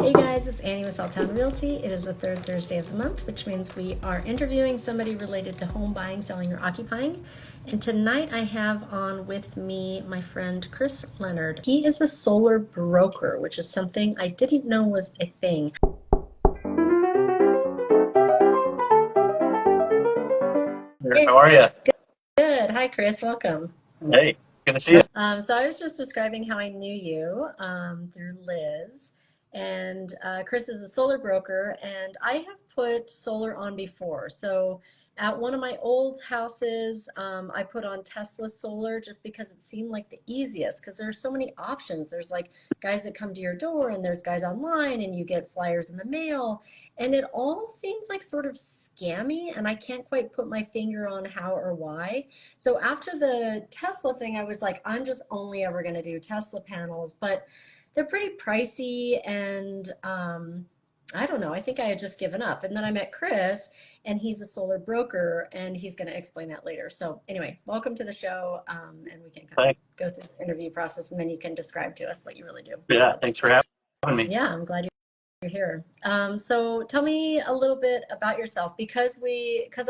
Hey guys, it's Annie with Saltown Realty. It is the third Thursday of the month, which means we are interviewing somebody related to home buying, selling, or occupying. And tonight I have on with me my friend Chris Leonard. He is a solar broker, which is something I didn't know was a thing. Hey, How are you? good. Hi, Chris. Welcome. Hey, good to see you. So I was just describing how I knew you through Liz. And Chris is a solar broker, and I have put solar on before. So at one of my old houses, I put on Tesla solar just because it seemed like the easiest, because there's so many options. There's like guys that come to your door, and there's guys online, and you get flyers in the mail. And it all seems like sort of scammy, and I can't quite put my finger on how or why. So after the Tesla thing, I was like, I'm just only ever going to do Tesla panels, but they're pretty pricey and I don't know. I think I had just given up. And then I met Chris, and he's a solar broker, and he's going to explain that later. So anyway, welcome to the show, and we can kind of Thanks. go through the interview process, and then you can describe to us what you really do. Yeah, So thanks for having me. yeah, I'm glad you're here. So tell me a little bit about yourself, because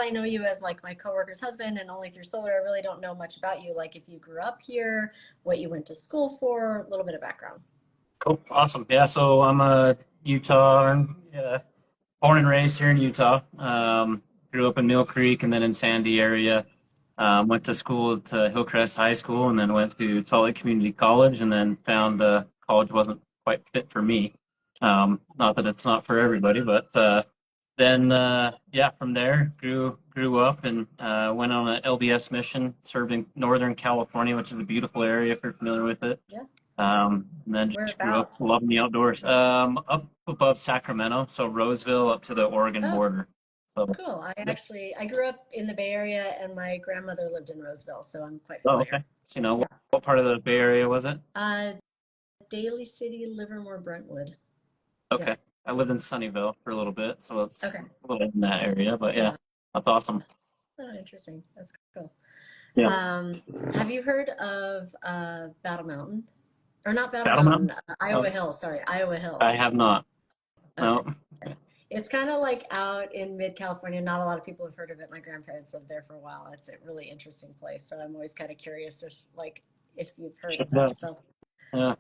I know you as like my coworker's husband and only through solar. I really don't know much about you. Like if you grew up here, what you went to school for, a little bit of background. Cool, awesome. Yeah, so I'm a Utah, born and raised here in Utah. Grew up in Mill Creek and then in Sandy area. Went to school to Hillcrest High School and then went to Salt Lake Community College and then found college wasn't quite fit for me. Not that it's not for everybody, but from there grew up and went on an LDS mission, served in Northern California, which is a beautiful area if you're familiar with it. Yeah. And then just grew up Whereabouts? loving the outdoors. Up above Sacramento, so Roseville up to the Oregon Oh, border. So, cool. yep. I grew up in the Bay Area, and my grandmother lived in Roseville, so I'm quite Oh, familiar. okay. So, Yeah. what part of the Bay Area was it? Uh, Daly City, Livermore, Brentwood. Yeah. Okay. I lived in Sunnyvale for a little bit, so it's Okay. a little in that area, but yeah, Yeah. that's awesome. Oh, interesting. That's cool. Yeah. Um, have you heard of Battle Mountain? Or not Battle Battle Mountain, Mountain? Iowa Oh, Hill, sorry, Iowa Hill. I have not. Okay. No. It's kind of like out in mid-California. Not a lot of people have heard of it. My grandparents lived there for a while. It's a really interesting place. So I'm always kind of curious if you've heard of Yeah. that. So Yeah.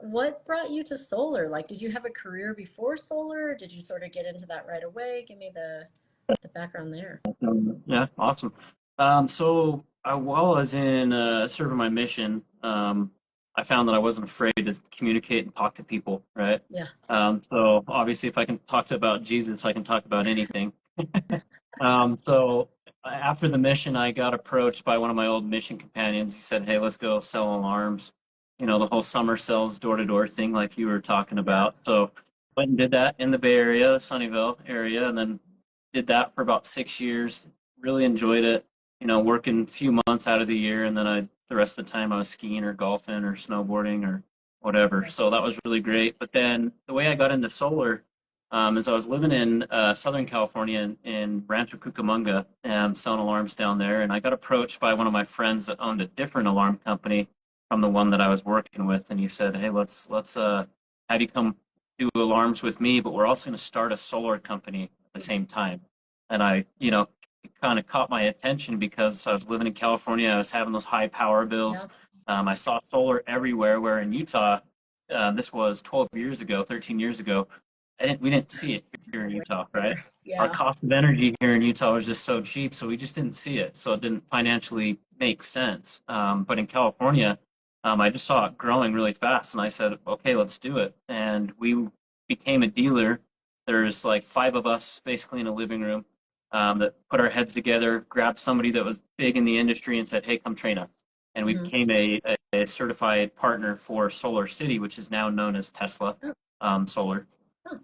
what brought you to solar? Like, did you have a career before solar? Did you sort of get into that right away? Give me the background there. Yeah, awesome. So while I was in serving my mission, I found that I wasn't afraid to communicate and talk to people, right? Yeah. So obviously, if I can talk about Jesus, I can talk about anything. So after the mission, I got approached by one of my old mission companions. He said, "Hey, let's go sell alarms." The whole summer sells door to door thing, like you were talking Yeah. about. So went and did that in the Bay Area, Sunnyvale area, and then did that for about 6 years. Really enjoyed it. Working a few months out of the year, and then the rest of the time I was skiing or golfing or snowboarding or whatever. Yeah. So that was really great. But then the way I got into solar is I was living in Southern California in Rancho Cucamonga and selling alarms down there, and I got approached by one of my friends that owned a different alarm company from the one that I was working with, and he said, "Hey, let's have you come do alarms with me, but we're also going to start a solar company at the same time." And it kind of caught my attention because I was living in California. I was having those high power Yeah. bills. I saw solar everywhere, where in Utah, this was 12 years ago, 13 years ago, we didn't see it here in Utah, right? Where? Our Yeah. cost of energy here in Utah was just so cheap, so we just didn't see it. So it didn't financially make sense. But in California, I just saw it growing really fast, and I said, "Okay, let's do it." And we became a dealer. There's like five of us basically in a living room that put our heads together, grabbed somebody that was big in the industry, and said, "Hey, come train us." And we Hmm. became a certified partner for Solar City, which is now known as Tesla Oh, Solar.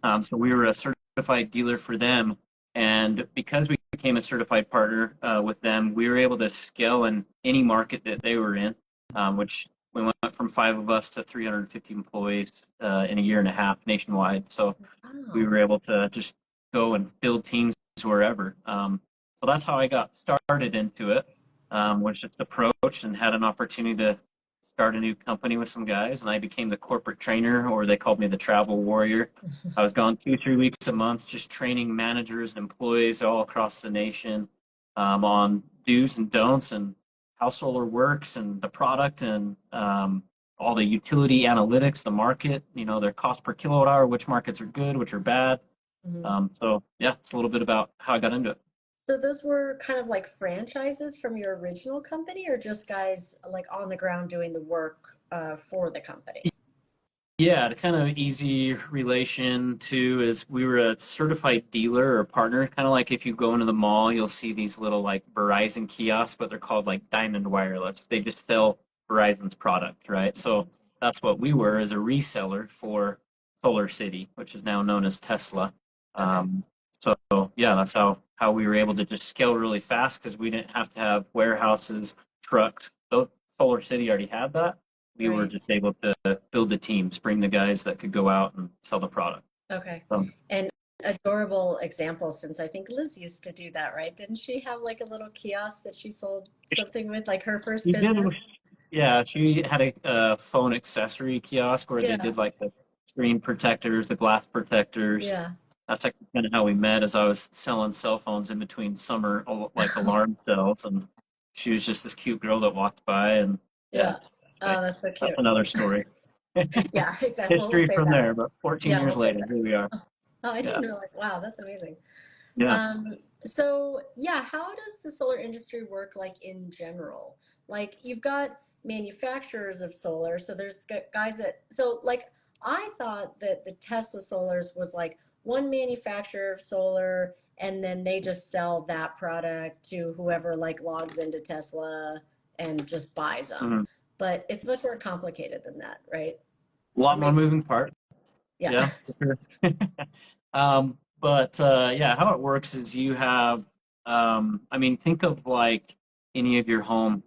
oh, So we were a certified dealer for them, and because we became a certified partner with them, we were able to scale in any market that they were in, which we went from five of us to 350 employees in a year and a half nationwide. So we wow. were able to just go and build teams wherever. So that's how I got started into it, was just approached and had an opportunity to start a new company with some guys, and I became the corporate trainer, or they called me the travel warrior. I was gone 2, 3 weeks a month, just training managers and employees all across the nation on do's and don'ts and how solar works and the product and all the utility analytics, the market, their cost per kilowatt hour, which markets are good, which are bad. Mhm. So yeah, it's a little bit about how I got into it. So those were kind of like franchises from your original company, or just guys like on the ground doing the work for the company? Yeah, the kind of easy relation to is we were a certified dealer or partner, kind of like if you go into the mall, you'll see these little like Verizon kiosks, but they're called like Diamond Wireless. They just sell Verizon's product, right? So that's what we were as a reseller for Solar City, which is now known as Tesla. Okay. Um, so yeah, that's how we were able to just scale really fast because we didn't have to have warehouses, trucks. Solar City already had that. We were Right. just able to build the teams, bring the guys that could go out and sell the product. Okay. So And adorable example, since I think Liz used to do that, right? Didn't she have like a little kiosk that she sold something with, like her first she did, business? yeah, she had a phone accessory kiosk where they Yeah. did like the screen protectors, the glass protectors. Yeah. That's like kind of how we met as I was selling cell phones in between summer, like alarm bells. And she was just this cute girl that walked by. And yeah, Yeah. like, Oh, that's so that's cute. another story. Yeah, exactly. We'll History save from that. there, but 14 Yeah, we'll years save later, that. here we are. Oh, I Yeah. didn't realize. Wow, that's amazing. Yeah. So yeah, how does the solar industry work like in general? Like you've got manufacturers of solar, so there's guys that, so like I thought that the Tesla solars was like one manufacturer of solar and then they just sell that product to whoever like logs into Tesla and just buys them. Mhm. But it's much more complicated than that, right? A Or lot more maybe, moving parts. yeah. Yeah, for sure. But yeah, how it works is you have, I mean, think of like any of your home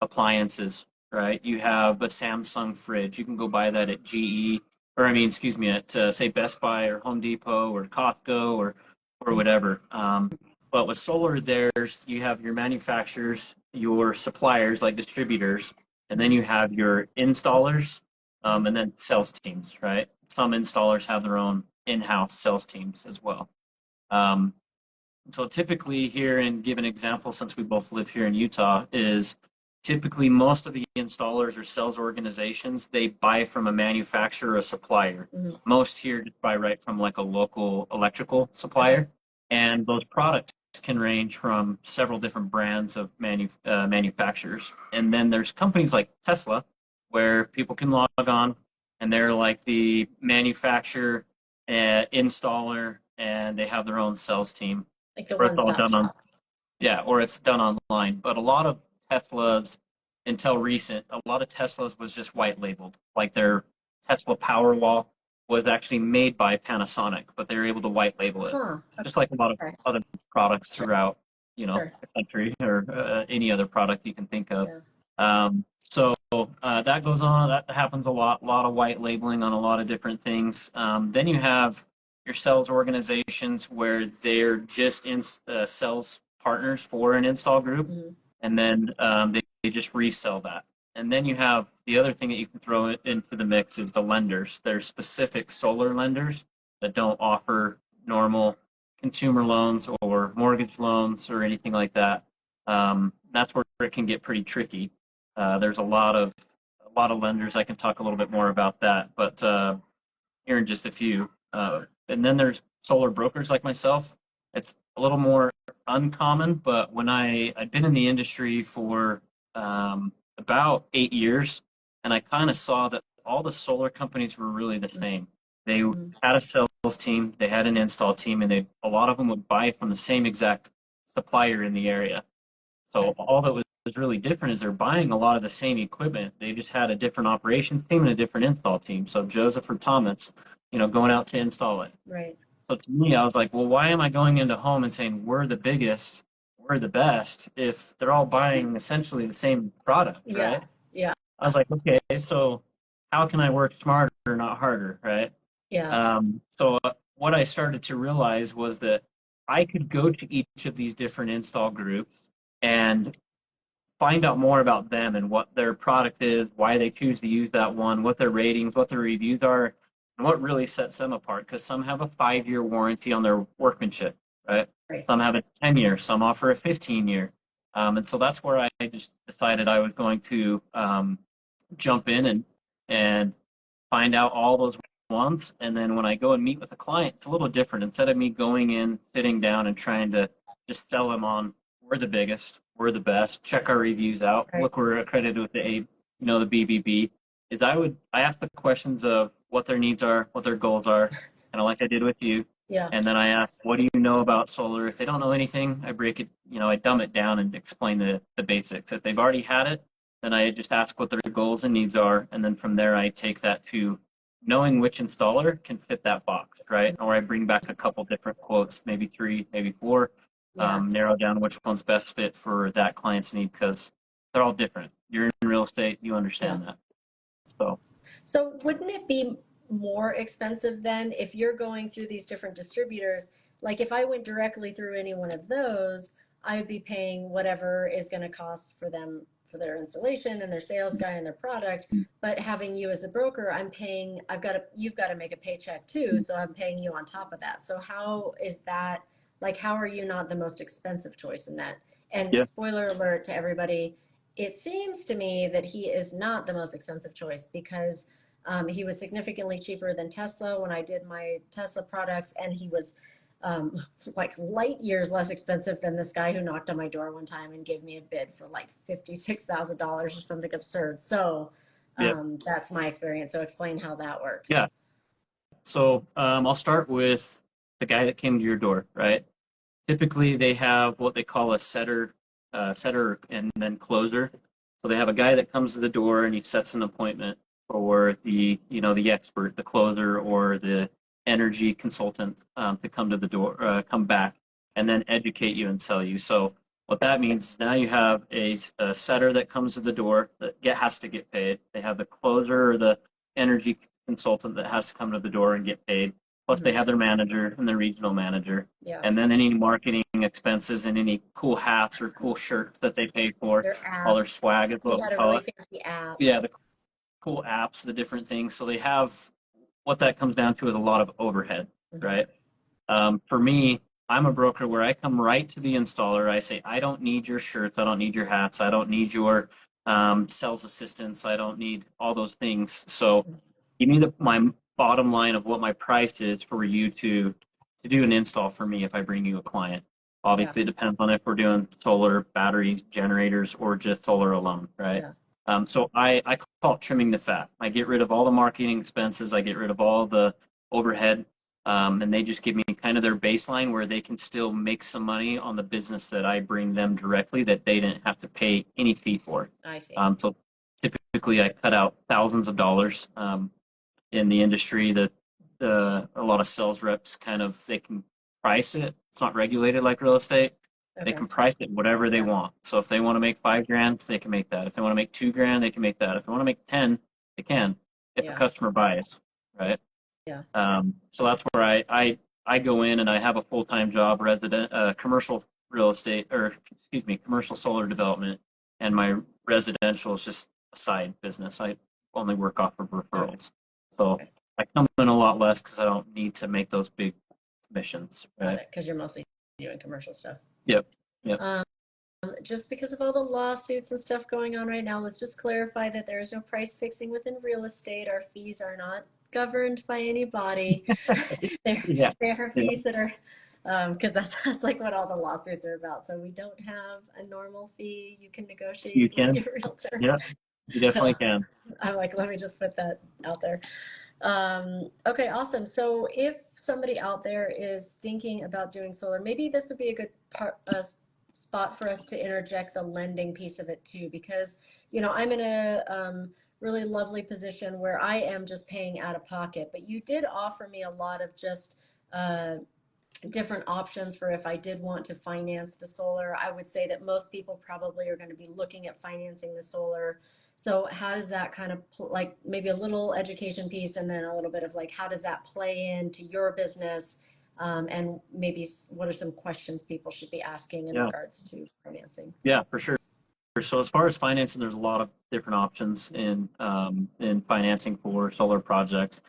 appliances, right? You have a Samsung fridge. You can go buy that at GE, or I mean, excuse me, at say Best Buy or Home Depot or Costco or whatever. But with solar, there's you have your manufacturers, your suppliers like distributors, and then you have your installers and then sales teams, right? Some installers have their own in-house sales teams as well. Um, so typically here, and give an example since we both live here in Utah, is typically most of the installers or sales organizations, they buy from a manufacturer or a supplier. Mhm. Most here just buy right from like a local electrical Okay. supplier. And those products can range from several different brands of manufacturers. And then there's companies like Tesla where people can log on and they're like the manufacturer, installer, and they have their own sales team Like the or it's all one-stop done on, shop. yeah, or it's done online. But a lot of Teslas, until recent, a lot of Teslas was just white labeled. Like their Tesla Powerwall was actually made by Panasonic, but they were able to white label it, Huh. just like a lot of Okay. other products Sure. throughout, Sure. the country or any other product you can think of. Yeah. So that goes on. That happens a lot of white labeling on a lot of different things. Then you have your sales organizations where they're just in sales partners for an install group, Mhm. and then they just resell that. And then you have the other thing that you can throw into the mix is the lenders. There's specific solar lenders that don't offer normal consumer loans or mortgage loans or anything like that. That's where it can get pretty tricky. There's a lot of lenders. I can talk a little bit more about that, but here in just a few. And then there's solar brokers like myself. It's a little more uncommon, but when I'd been in the industry for about 8 years, and I kind of saw that all the solar companies were really the same. They Mhm. had a sales team, they had an install team, and a lot of them would buy from the same exact supplier in the area. So Okay. all that was really different is they're buying a lot of the same equipment. They just had a different operations team and a different install team. So Joseph or Thomas, going out to install it. Right. So to me, I was like, well, why am I going into home and saying we're the biggest, we're the best, if they're all buying essentially the same product, Yeah. right? Yeah. I was like, okay, so how can I work smarter, not harder, right? Yeah. So what I started to realize was that I could go to each of these different install groups and find out more about them and what their product is, why they choose to use that one, what their ratings, what their reviews are, and what really sets them apart. Because some have a 5-year warranty on their workmanship, right? Right. Some have a 10-year, some offer a 15-year. And so that's where I just decided I was going to jump in and find out all those ones. And then when I go and meet with a client, it's a little different. Instead of me going in, sitting down and trying to just sell them on, we're the biggest, we're the best, check our reviews out, Right. look, we're accredited with the BBB, is I ask the questions of what their needs are, what their goals are, kind of like I did with you. Yeah. And then I ask, what do you know about solar? If they don't know anything, I break it, I dumb it down and explain the basics. If they've already had it, then I just ask what their goals and needs are. And then from there, I take that to knowing which installer can fit that box, right? Or I bring back a couple different quotes, maybe 3, maybe 4, narrow down which one's best fit for that client's need, because they're all different. You're in real estate, you understand that. So wouldn't it be more expensive then if you're going through these different distributors? Like if I went directly through any one of those, I would be paying whatever is going to cost for them for their installation and their sales guy and their product. But having you as a broker, you've got to make a paycheck too. So I'm paying you on top of that. So how is that, like, how are you not the most expensive choice in that? And Yeah. spoiler alert to everybody, it seems to me that he is not the most expensive choice because he was significantly cheaper than Tesla when I did my Tesla products, and he was like light years less expensive than this guy who knocked on my door one time and gave me a bid for like $56,000 or something absurd. So that's my experience. So explain how that works. Yeah. So I'll start with the guy that came to your door, right? Typically, they have what they call a setter and then closer. So they have a guy that comes to the door and he sets an appointment for the expert, the closer, or the energy consultant to come to the door, come back, and then educate you and sell you. So what that means is now you have a setter that comes to the door that has to get paid. They have the closer or the energy consultant that has to come to the door and get paid. Plus, they have their manager and their regional manager. Yeah. And then any marketing expenses and any cool hats or cool shirts that they pay for, all their swag is what we call it. Fancy app. Yeah, the cool apps, the different things. So they have, what that comes down to is a lot of overhead, right? For me, I'm a broker where I come right to the installer. I say, I don't need your shirts. I don't need your hats. I don't need your sales assistants. I don't need all those things. So give me my bottom line of what my price is for you to do an install for me if I bring you a client. Obviously, it depends on if we're doing solar, batteries, generators, or just solar alone, right? So I call it trimming the fat. I get rid of all the marketing expenses. I get rid of all the overhead, and they just give me kind of their baseline where they can still make some money on the business that I bring them directly that they didn't have to pay any fee for. I see. So typically I cut out thousands of dollars in the industry that a lot of sales reps they can price it. It's not regulated like real estate. They can price it whatever they want. So if they want to make $5,000, they can make that. If they want to make $2,000, they can make that. If they want to make 10, they can. If a customer buys, right? Yeah. So that's where I go in and I have a full-time job, commercial real estate, or excuse me, commercial solar development, and my residential is just a side business. I only work off of referrals. So I come in a lot less because I don't need to make those big commissions. Right? Because you're mostly doing commercial stuff. Yep. Just because of all the lawsuits and stuff going on right now, let's just clarify that there is no price fixing within real estate. Our fees are not governed by any body. They're fees that are, because that's like what all the lawsuits are about. So we don't have a normal fee you can negotiate with your realtor. Yeah, you definitely can. I'm like, let me just put that out there. Okay, awesome. So if somebody out there is thinking about doing solar, maybe this would be a good spot for us to interject the lending piece of it too, because I'm in a really lovely position where I am just paying out of pocket, but you did offer me a lot of just different options for if I did want to finance the solar. I would say that most people probably are going to be looking at financing the solar. So how does that kind of like maybe a little education piece and then a little bit of like, how does that play into your business? And maybe what are some questions people should be asking in regards to financing? Yeah, for sure. So as far as financing, there's a lot of different options in financing for solar projects.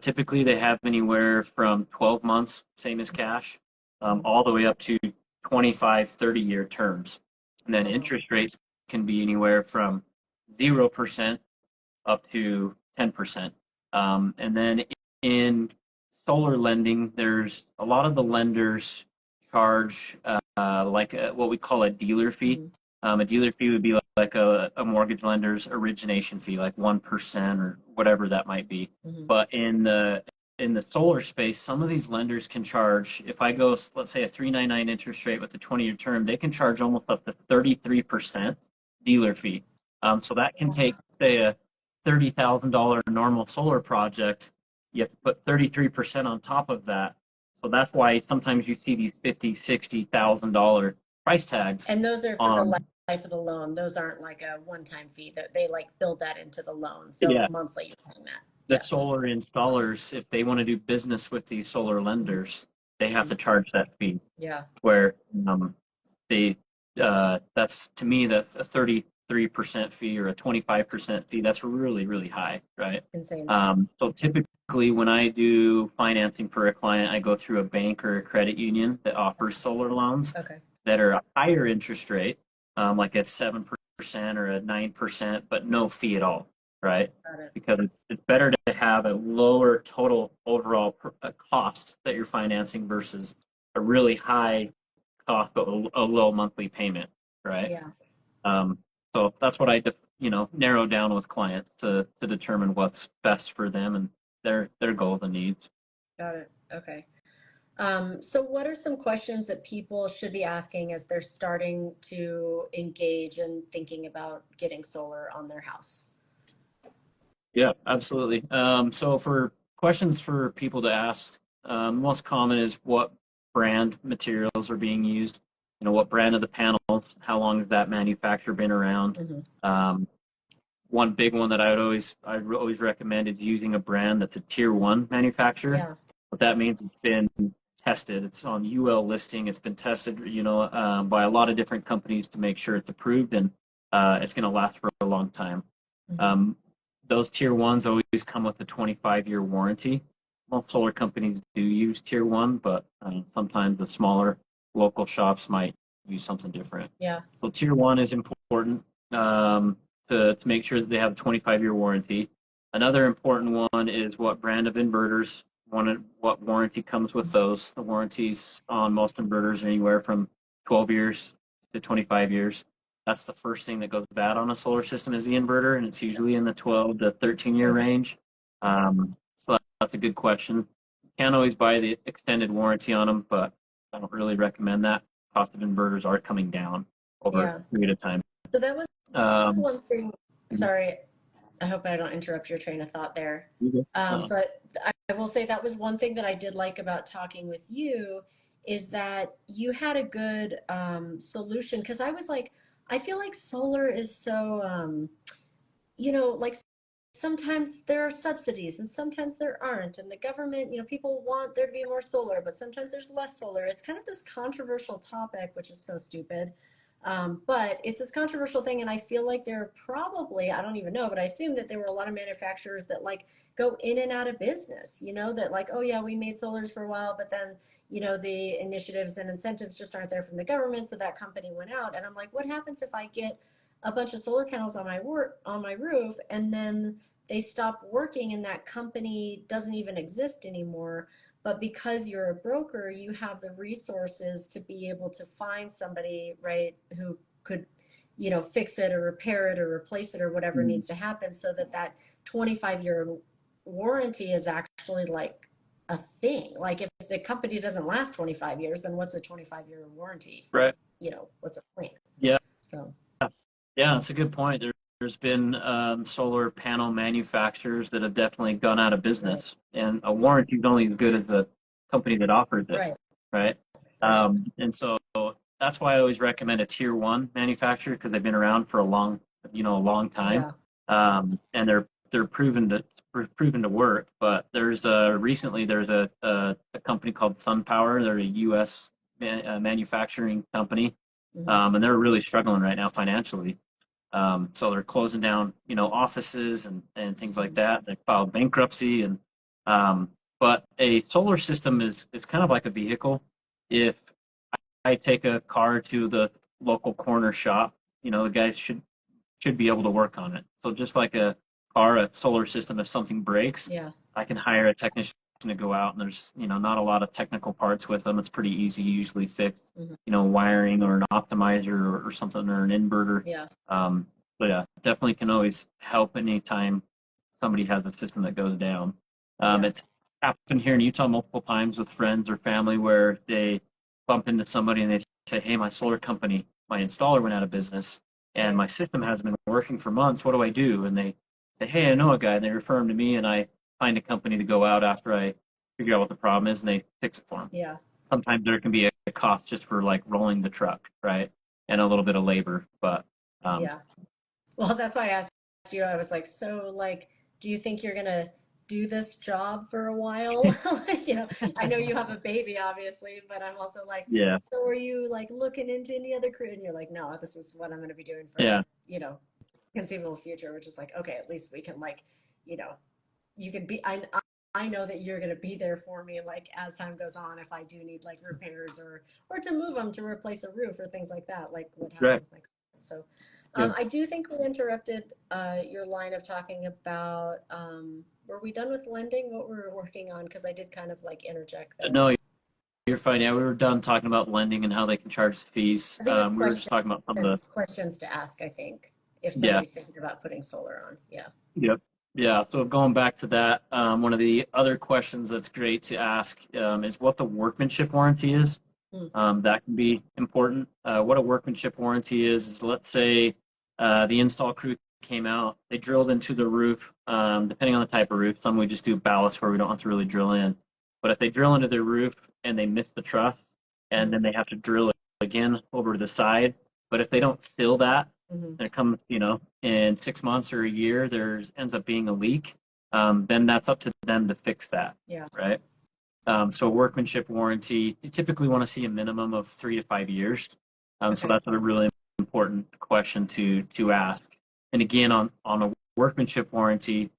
Typically, they have anywhere from 12 months, same as cash, all the way up to 25, 30-year terms. And then interest rates can be anywhere from 0% up to 10%. And then in solar lending, there's a lot of the lenders charge what we call a dealer fee. A dealer fee would be like a mortgage lender's origination fee, like 1% or whatever that might be. But in the solar space, some of these lenders can charge, if I go, let's say a 3.99 interest rate with a 20-year term, they can charge almost up to 33% dealer fee. So that can take, say, a $30,000 normal solar project. You have to put 33% on top of that. So that's why sometimes you see these $50,000, $60,000 price tags. And those are for the life of the loan. Those aren't like a one-time fee. That they like build that into the loan. So monthly you're paying that. The solar installers, if they want to do business with these solar lenders, they have to charge that fee. Yeah. Where that's, to me, that's a 33% fee or a 25% fee. That's really, really high, right? Insane. So typically when I do financing for a client, I go through a bank or a credit union that offers solar loans that are a higher interest rate, like at 7% or a 9%, but no fee at all, right? Because it's better to have a lower total overall cost that you're financing versus a really high cost but a low monthly payment, right? Yeah. So that's what I narrow down with clients to determine what's best for them and their goals and needs. Got it. Okay. So what are some questions that people should be asking as they're starting to engage in thinking about getting solar on their house? Yeah, absolutely. So for questions for people to ask, most common is what brand materials are being used. What brand of the panels, how long has that manufacturer been around? One big one that I'd always recommend is using a brand that's a tier 1 manufacturer. Yeah. What that means, it's been tested. It's on UL listing. It's been tested, by a lot of different companies to make sure it's approved and it's going to last for a long time. Those tier 1s always come with a 25-year warranty. Most solar companies do use tier 1, but sometimes the smaller local shops might use something different. Yeah. So tier 1 is important to make sure that they have a 25-year warranty. Another important one is what brand of inverters, what warranty comes with those. The warranties on most inverters are anywhere from 12 years to 25 years. That's the first thing that goes bad on a solar system is the inverter, and it's usually in the 12 to 13-year range. So that's a good question. You can't always buy the extended warranty on them, but I don't really recommend that. Cost of inverters are coming down over a period of time. So that was one thing. Sorry, I hope I don't interrupt your train of thought there. But I will say that was one thing that I did like about talking with you is that you had a good solution. Because I was like, I feel like solar is so, like sometimes there are subsidies and sometimes there aren't. And the government, people want there to be more solar, but sometimes there's less solar. It's kind of this controversial topic, which is so stupid. But it's this controversial thing, and I feel like there are probably, I don't even know, but I assume that there were a lot of manufacturers that like go in and out of business, that like, oh yeah, we made solars for a while, but then, the initiatives and incentives just aren't there from the government, so that company went out. And I'm like, what happens if I get a bunch of solar panels on my roof and then they stop working and that company doesn't even exist anymore? But because you're a broker, you have the resources to be able to find somebody, right, who could, fix it or repair it or replace it or whatever needs to happen, so that 25-year warranty is actually like a thing. Like if the company doesn't last 25 years, then what's a 25-year warranty? Right. What's the point? Yeah. So. Yeah, that's a good point. There's been solar panel manufacturers that have definitely gone out of business, and a warranty is only as good as the company that offers it, right? And so that's why I always recommend a tier 1 manufacturer, because they've been around for a long time, and they're proven to work. But recently there's a company called SunPower. They're a U.S. manufacturing company. Hmm. And they're really struggling right now financially. So they're closing down, offices and things like Hmm. that. They filed bankruptcy, and um, but a solar system is kind of like a vehicle. If I take a car to the local corner shop, the guys should be able to work on it. So just like a car, a solar system, if something breaks, Yeah. I can hire a technician to go out, and there's not a lot of technical parts with them. It's pretty easy, usually fix Hmm. wiring or an optimizer or something or an inverter. Yeah. Um, but yeah, definitely can always help anytime somebody has a system that goes down. Yeah. It's happened here in Utah multiple times with friends or family where they bump into somebody and they say, "Hey, my solar company, my installer went out of business and Right. my system hasn't been working for months. What do I do?" And they say, "Hey, I know a guy," and they refer him to me, and I find a company to go out after I figure out what the problem is, and they fix it for them. Yeah. Sometimes there can be a cost just for like rolling the truck, right, and a little bit of labor, but um, Yeah. Well, that's why I asked you. I was like, so like, do you think you're gonna do this job for a while? Like, I know you have a baby, obviously, but I'm also like, yeah, so are you like looking into any other career? And you're like, no, this is what I'm gonna be doing for, yeah, conceivable future, which is like, okay, at least we can like, you know, you can be, I know that you're going to be there for me like as time goes on if I do need like repairs or to move them to replace a roof or things like that, like what happened right, with my son. So good. I do think we interrupted your line of talking about were we done with lending? What we were working on? Because I did kind of like interject there. No, you're fine. Yeah, we were done talking about lending and how they can charge fees. I think it was We were just talking about some of the questions to ask, I think, if yeah. somebody's thinking about putting solar on. Yeah. Yep. Yeah. So going back to that, one of the other questions that's great to ask is what the workmanship warranty is. Hmm. That can be important. What a workmanship warranty is let's say the install crew came out, they drilled into the roof, depending on the type of roof. Some we just do ballast where we don't have to really drill in. But if they drill into their roof and they miss the truss, and Hmm. then they have to drill it again over to the side, but if they don't seal that, Hmm. and it comes, in 6 months or a year, there's ends up being a leak, then that's up to them to fix that, Yeah. right? So workmanship warranty, you typically want to see a minimum of 3 to 5 years. So Okay. that's a really important question to ask. And again, on a workmanship warranty,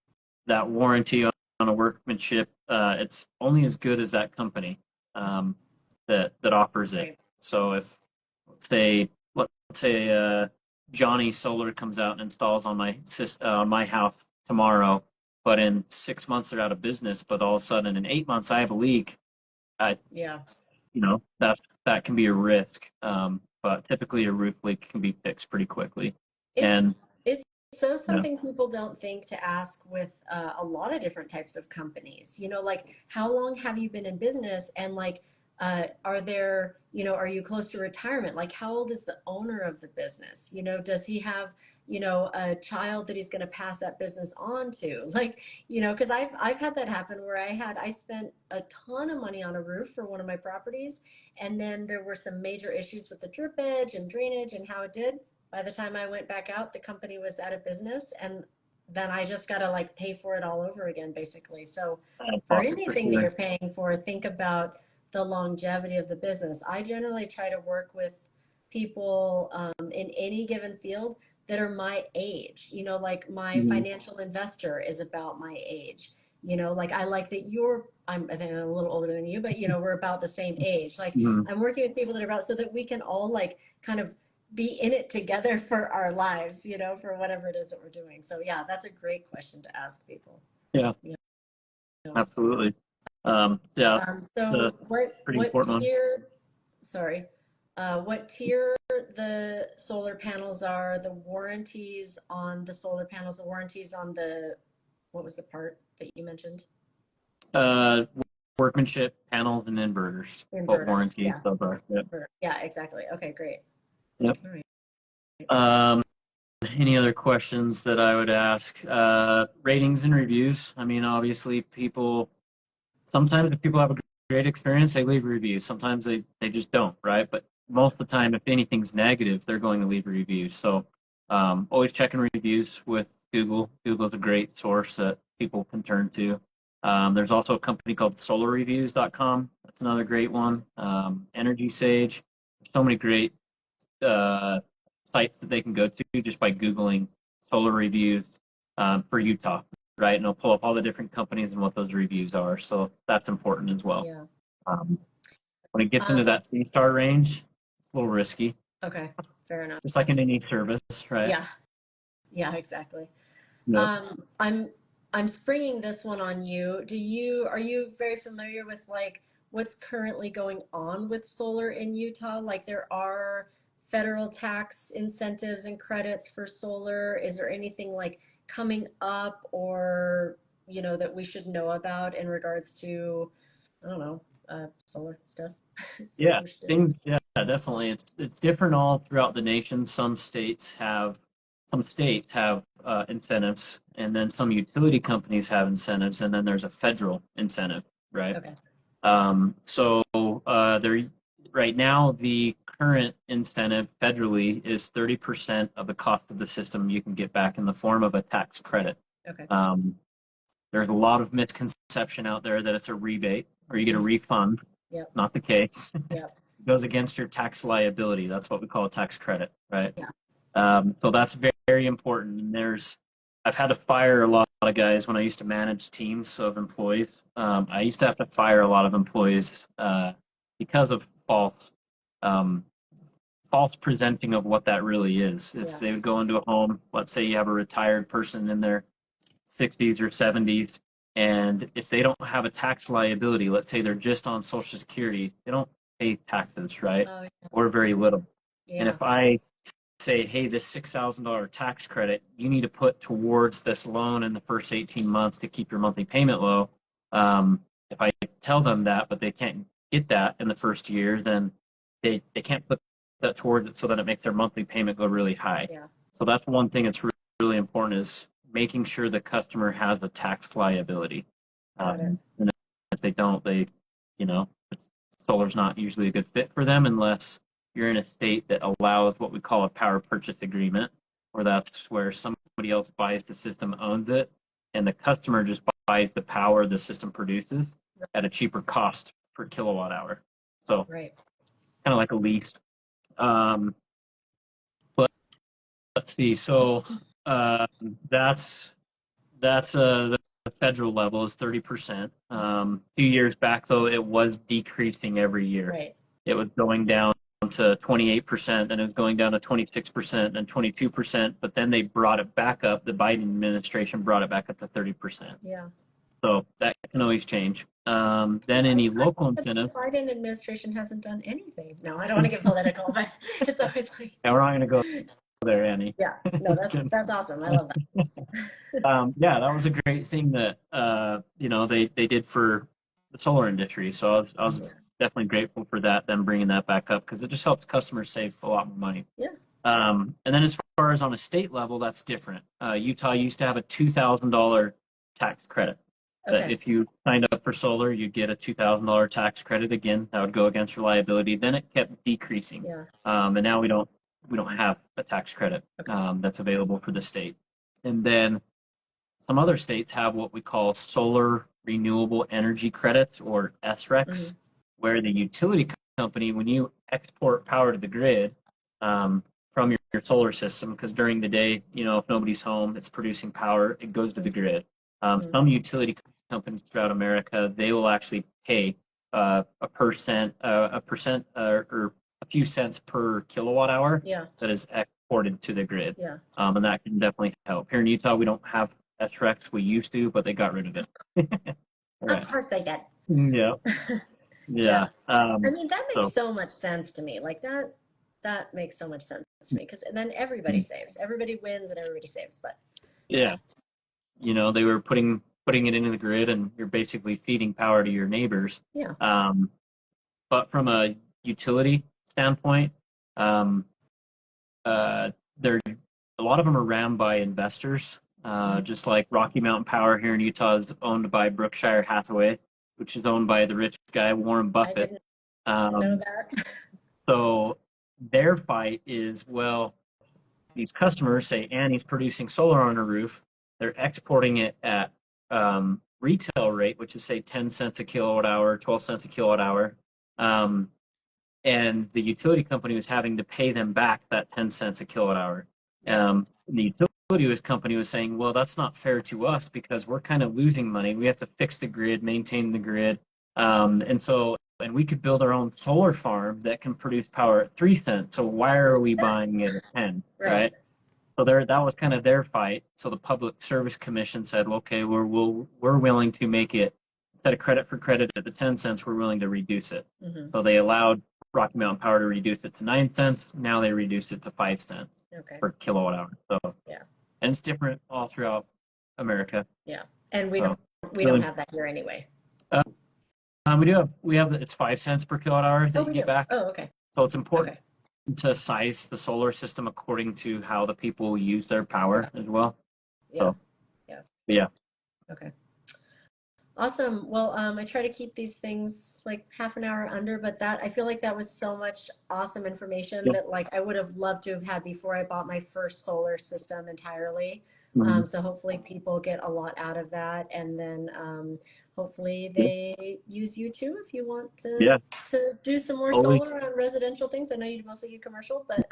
that warranty on a workmanship, it's only as good as that company that offers it. Right. So if let's say Johnny Solar comes out and installs on my house tomorrow, but in 6 months they're out of business, but all of a sudden in 8 months I have a leak. I Yeah. that can be a risk. But typically a roof leak can be fixed pretty quickly. It's And it's so yeah, something people don't think to ask with a lot of different types of companies. Like how long have you been in business and like are there, are you close to retirement? Like how old is the owner of the business? Does he have, a child that he's going to pass that business on to? Like, because I've had that happen where I spent a ton of money on a roof for one of my properties and then there were some major issues with the drip edge and drainage and how it did. By the time I went back out, the company was out of business, and then I just got to like pay for it all over again, basically. So, that's for awesome for anything that sure. you're paying for, think about the longevity of the business. I generally try to work with people in any given field that are my age. Like my Mhm. financial investor is about my age. Like I like that I think I'm a little older than you, but we're about the same age. Like Mhm. I'm working with people that are about so that we can all like kind of be in it together for our lives, for whatever it is that we're doing. So yeah, that's a great question to ask people. Yeah, You know. absolutely. Yeah, the So pretty what important one. tier, sorry, what tier the solar panels are, the warranties on the solar panels, the warranties on what was the part that you mentioned? Uh, Workmanship panels and inverters. What Inverters. warranties Yeah. those are. Yep. Yeah, exactly. Okay, great. Yep. All right. Um, any other questions that I would ask? Ratings and reviews. I mean, obviously, sometimes if people have a great experience, they leave reviews. Sometimes they just don't, right? But most of the time, if anything's negative, they're going to leave a review. So always checking reviews with Google. Google's a great source that people can turn to. There's also a company called solarreviews.com. That's another great one. Energy Sage. So many great sites that they can go to just by Googling solar reviews for Utah, right? And it'll pull up all the different companies and what those reviews are. So that's important as well. Yeah. Um, when it gets into Um, that 3-star range, it's a little risky, okay, fair enough. just like in any service, right? Yeah, yeah, exactly. Yep. I'm springing this one on you. Are you very familiar with like what's currently going on with solar in Utah? Like there are federal tax incentives and credits for solar. Is there anything like coming up or that we should know about in regards to, I don't know, solar stuff? Yeah, Solar stuff. things. Yeah, definitely. It's different all throughout the nation. Some states have incentives, and then some utility companies have incentives, and then there's a federal incentive, right? Okay. So there right now the current incentive federally is 30% of the cost of the system you can get back in the form of a tax credit. Okay. Um, there's a lot of misconception out there that it's a rebate or you get a refund. Yep. Not the case. Yep. It goes against your tax liability. That's what we call a tax credit, right? Yeah. So that's very, very important. And I've had to fire a lot of guys when I used to manage teams of employees. I used to have to fire a lot of employees because of um, false presenting of what that really is. It's Yeah. they would go into a home. Let's say you have a retired person in their 60s or 70s, and if they don't have a tax liability, let's say they're just on Social Security, they don't pay taxes, right? Oh, Or very little. And yeah. if I say, hey, this $6,000 tax credit, you need to put towards this loan in the first 18 months to keep your monthly payment low. If I tell them that, but they can't get that in the first year, then they can't put that towards it so that it makes their monthly payment go really high. Yeah. So that's one thing that's really important is making sure the customer has a tax liability. Got it. And if they don't, solar's not usually a good fit for them unless you're in a state that allows what we call a power purchase agreement, where that's where somebody else buys the system, owns it, and the customer just buys the power the system produces at a cheaper cost per kilowatt hour. So Right. kind of like a lease. But let's see. So that's the federal level is 30%. A few years back, though, it was decreasing every year. Right. It was going down to 28%, and it was going down to 26% and 22%. But then they brought it back up. The Biden administration brought it back up to 30%. Yeah. So that can always change. Then I, any I local the incentive. Biden administration hasn't done anything. No, I don't want to get political, but it's always like, And we're not going to go there, Annie. yeah, no, that's awesome. I love that. Yeah, that was a great thing that they did for the solar industry. So I was definitely grateful for that, them bringing that back up because it just helps customers save a lot more money. Yeah. And then as far as on a state level, that's different. Utah used to have a $2,000 tax credit. Okay. If you signed up for solar, you'd get a $2,000 tax credit. Again, that would go against your liability. Then it kept decreasing. Yeah. And now we don't have a tax credit that's available for the state. And then some other states have what we call solar renewable energy credits or SRECs, where the utility company, when you export power to the grid from your solar system, because during the day, if nobody's home, it's producing power, it goes to the grid. Some utility companies throughout America, they will actually pay a percent or a few cents per kilowatt hour Yeah. that is exported to the grid. Yeah. And that can definitely help. Here in Utah, we don't have SREX. We used to, but they got rid of it. Of course they did. Yeah. Yeah. Yeah. I mean, that makes So so much sense to me. Like that makes so much sense to me because then everybody saves. Everybody wins and everybody saves. But yeah, they were putting it into the grid, and you're basically feeding power to your neighbors. yeah. But from a utility standpoint, they're a lot of them are ran by investors. Just like Rocky Mountain Power here in Utah is owned by Berkshire Hathaway, which is owned by the rich guy Warren I Buffett. didn't know that. So their fight is, well, these customers say Annie's producing solar on her roof. They're exporting it at retail rate, which is say 10 cents a kilowatt hour, 12 cents a kilowatt hour. and the utility company was having to pay them back that 10 cents a kilowatt hour. The utility company was saying, well, that's not fair to us because we're kind of losing money. We have to fix the grid, maintain the grid. And we could build our own solar farm that can produce power at 3 cents. So why are we buying it at 10, right? So that was kind of their fight. So the Public Service Commission said, okay, we're willing to make it, instead of credit for credit at the 10 cents, we're willing to reduce it. So they allowed Rocky Mountain Power to reduce it to 9 cents. Now they reduced it to 5 cents per kilowatt hour. So and it's different all throughout America. Yeah, and we don't have that here anyway. We have it's 5 cents per kilowatt hour that you get back. Oh, okay. So it's important to size the solar system according to how the people use their power as well. Yeah. So, yeah. Okay. Awesome. Well, I try to keep these things like half an hour under, but I feel like that was so much awesome information that like I would have loved to have had before I bought my first solar system entirely. So hopefully people get a lot out of that, and then hopefully they use you too if you want to do some more solar on residential things. I know you mostly do commercial, but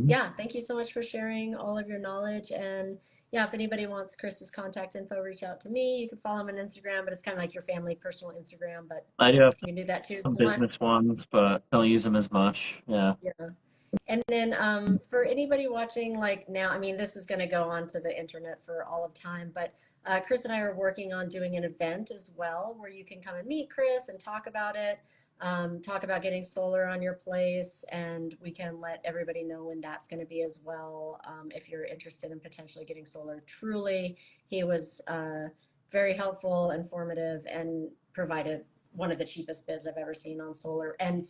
yeah, thank you so much for sharing all of your knowledge. And yeah, if anybody wants Chris's contact info, reach out to me. You can follow him on Instagram, but it's kind of like your family personal Instagram. But I do have you can do that too. some business ones, but don't use them as much. Yeah. And then for anybody watching, like now, I mean, this is going to go on to the internet for all of time, but Chris and I are working on doing an event as well where you can come and meet Chris and talk about it, talk about getting solar on your place, and we can let everybody know when that's going to be as well. If you're interested in potentially getting solar, truly, he was very helpful, informative, and provided one of the cheapest bids I've ever seen on solar. And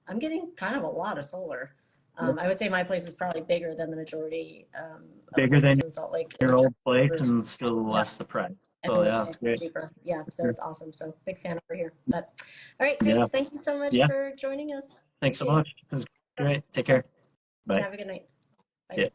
I'm getting kind of a lot of solar. I would say my place is probably bigger than the majority of bigger than in Salt Lake. Your old place and still less the price. So yeah, it's great. Cheaper. Yeah, so it's awesome. So big fan over here. But all right, Chris, thank you so much for joining us. Thanks so much. It was great. Take care. Bye. Have a good night. Bye. See ya.